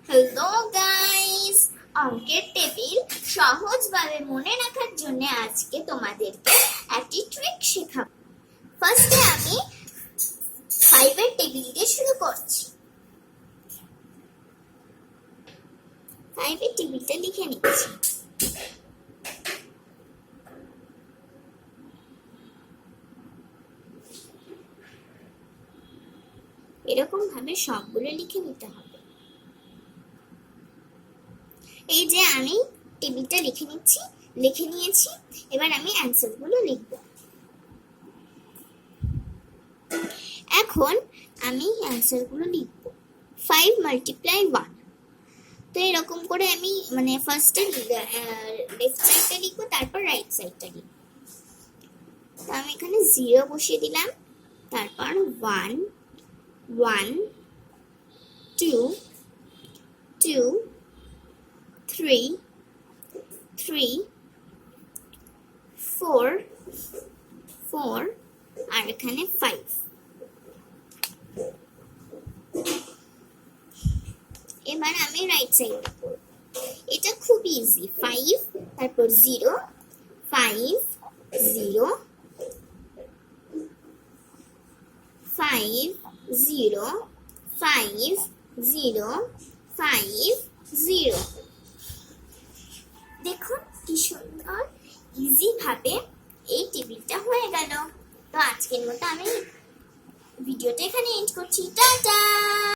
Hello guys, অঙ্কের table সহজভাবে মনে রাখার জন্য আজকে তোমাদেরকে একটি ট্রিক শেখাবো। ফার্স্টে আমি 5 এর টেবিল দিয়ে শুরু করছি। 5 এর টেবিলটা লিখে নিচ্ছি। এরকম ভাবে সবগুলো লিখে নিতে হবে। এই যে আমি টেবিলটা লিখে নিয়েছি। এবার আমি অ্যান্সার গুলো লিখব। এখন আমি অ্যান্সার গুলো লিখব। 5 মাল্টিপ্লাই 1। তো এরকম করে আমি ফার্স্টে লেফট সাইডটা লিখবো, তারপর রাইট সাইডটা লিখবো। তো আমি এখানে 0 বসিয়ে দিলাম, তারপর 1 1 2 2 3 3 4 4 আর এখানে 5। এবার আমি রাইট সাইডটা করব। এটা খুব ইজি। 5 তারপর 0 5 0 5 0 5 0 5 0। দেখুন কি সুন্দর ইজি ভাবে